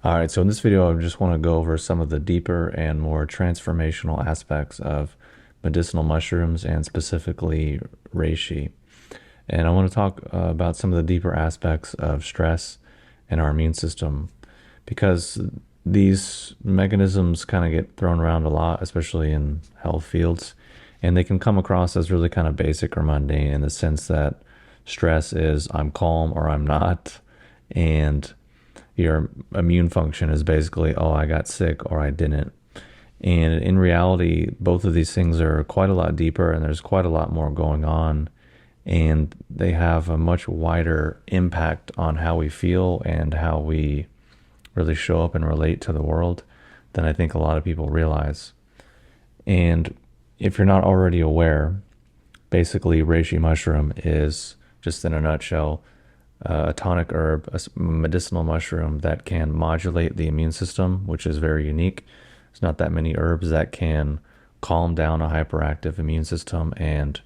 All right, so in this video, I just want to go over some of the deeper and more transformational aspects of medicinal mushrooms and specifically reishi. And I want to talk about some of the deeper aspects of stress and our immune system because these mechanisms kind of get thrown around a lot, especially in health fields, and they can come across as really kind of basic or mundane in the sense that stress is I'm calm or I'm not, and your immune function is basically, oh, I got sick or I didn't. And in reality, both of these things are quite a lot deeper and there's quite a lot more going on. And they have a much wider impact on how we feel and how we really show up and relate to the world than I think a lot of people realize. And if you're not already aware, basically, reishi mushroom is, just in a nutshell, a tonic herb, a medicinal mushroom that can modulate the immune system, which is very unique. There's not that many herbs that can calm down a hyperactive immune system and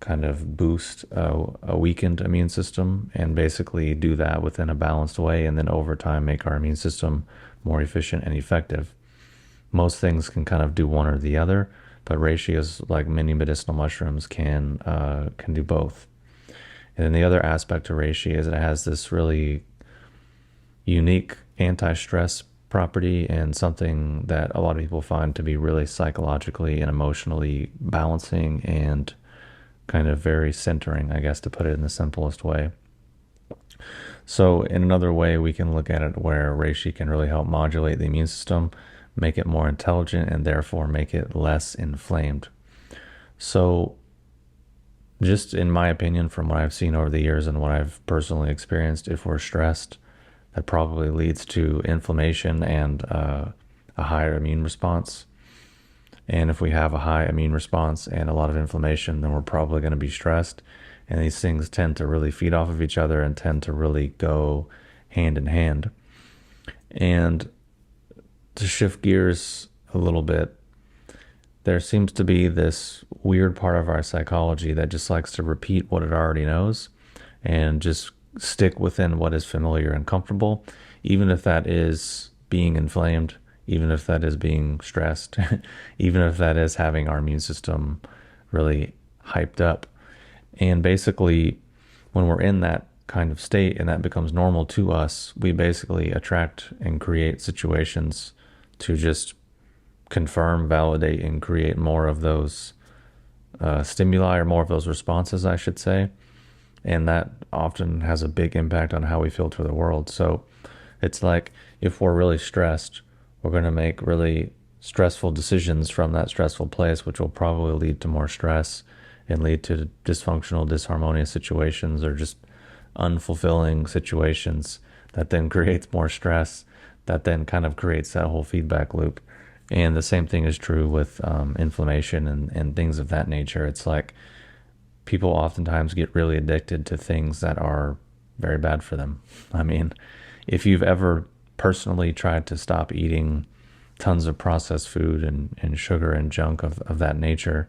kind of boost a weakened immune system and basically do that within a balanced way, and then over time make our immune system more efficient and effective. Most things can kind of do one or the other, but reishi, is like many medicinal mushrooms, can do both. And then the other aspect to reishi is it has this really unique anti-stress property and something that a lot of people find to be really psychologically and emotionally balancing and kind of very centering, I guess, to put it in the simplest way. So in another way, we can look at it where reishi can really help modulate the immune system, make it more intelligent, and therefore make it less inflamed. So just in my opinion, from what I've seen over the years and what I've personally experienced, if we're stressed, that probably leads to inflammation and a higher immune response. And if we have a high immune response and a lot of inflammation, then we're probably going to be stressed. And these things tend to really feed off of each other and tend to really go hand in hand. And to shift gears a little bit, there seems to be this weird part of our psychology that just likes to repeat what it already knows and just stick within what is familiar and comfortable, even if that is being inflamed, even if that is being stressed, even if that is having our immune system really hyped up. And basically, when we're in that kind of state and that becomes normal to us, we basically attract and create situations to just confirm, validate, and create more of those stimuli, or more of those responses, I should say. And that often has a big impact on how we feel to the world. So it's like if we're really stressed, we're going to make really stressful decisions from that stressful place, which will probably lead to more stress and lead to dysfunctional, disharmonious situations or just unfulfilling situations that then creates more stress, that then kind of creates that whole feedback loop. And the same thing is true with inflammation and things of that nature. It's like people oftentimes get really addicted to things that are very bad for them. I mean, if you've ever personally tried to stop eating tons of processed food and sugar and junk of that nature,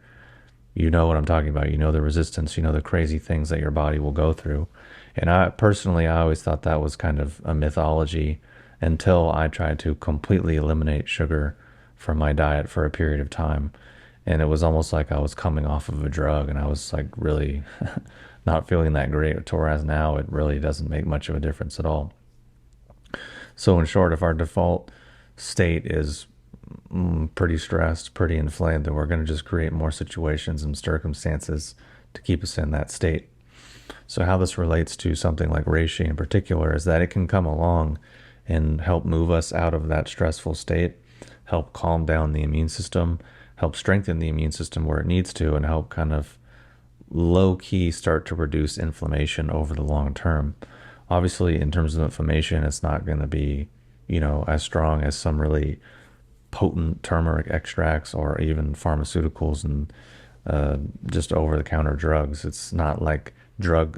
you know what I'm talking about. You know the resistance, you know the crazy things that your body will go through. And I always thought that was kind of a mythology until I tried to completely eliminate sugar from my diet for a period of time. And it was almost like I was coming off of a drug and I was like really not feeling that great. Whereas now it really doesn't make much of a difference at all. So in short, if our default state is pretty stressed, pretty inflamed, then we're going to just create more situations and circumstances to keep us in that state. So how this relates to something like reishi in particular is that it can come along and help move us out of that stressful state, help calm down the immune system, help strengthen the immune system where it needs to, and help kind of low-key start to reduce inflammation over the long term. Obviously, in terms of inflammation, it's not going to be, as strong as some really potent turmeric extracts or even pharmaceuticals and just over-the-counter drugs. It's not like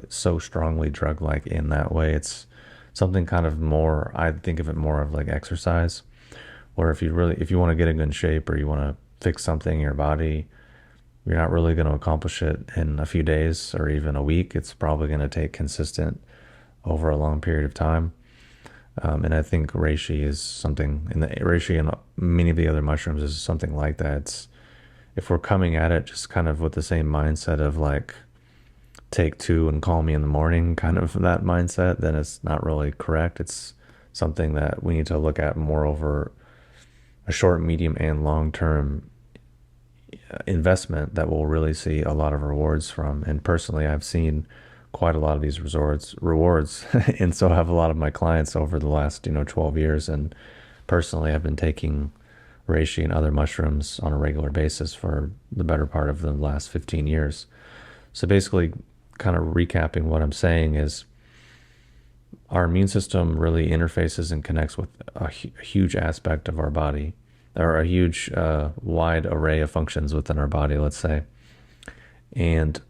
so strongly drug-like in that way. It's something kind of more, I think of it more of like exercise, where if you want to get in good shape or you want to fix something in your body, you're not really going to accomplish it in a few days or even a week. It's probably going to take consistent over a long period of time. And I think reishi is something, and the reishi and many of the other mushrooms is something like that. It's, if we're coming at it just kind of with the same mindset of like, take two and call me in the morning, kind of that mindset, then it's not really correct. It's something that we need to look at more over a short, medium, and long term investment that we'll really see a lot of rewards from. And personally, I've seen quite a lot of these rewards, and so have a lot of my clients over the last 12 years. And personally, I've been taking reishi and other mushrooms on a regular basis for the better part of the last 15 years. So basically, kind of recapping what I'm saying is, our immune system really interfaces and connects with a huge aspect of our body, or a huge wide array of functions within our body, let's say. And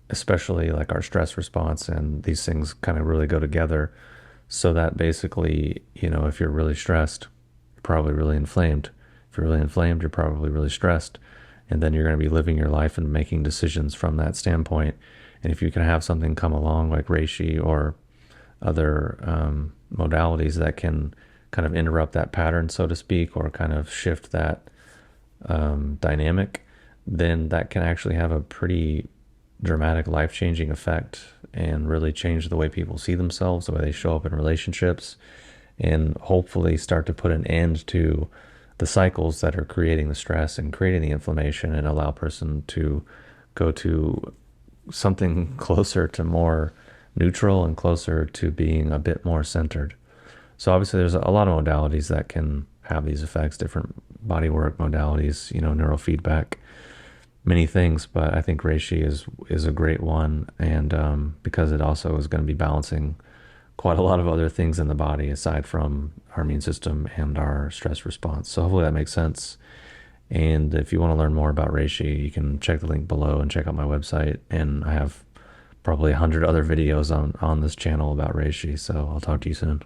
especially like our stress response, and these things kind of really go together. So that basically, if you're really stressed, you're probably really inflamed. If you're really inflamed, you're probably really stressed. And then you're going to be living your life and making decisions from that standpoint. And if you can have something come along like reishi or other modalities that can kind of interrupt that pattern, so to speak, or kind of shift that dynamic, then that can actually have a pretty dramatic life-changing effect and really change the way people see themselves, the way they show up in relationships, and hopefully start to put an end to the cycles that are creating the stress and creating the inflammation, and allow a person to go to something closer to more neutral and closer to being a bit more centered. So obviously there's a lot of modalities that can have these effects, different body work modalities, neurofeedback, many things, but I think reishi is a great one. And because it also is going to be balancing quite a lot of other things in the body aside from our immune system and our stress response. So hopefully that makes sense. And if you want to learn more about reishi, you can check the link below and check out my website. And I have probably 100 other videos on this channel about reishi. So I'll talk to you soon.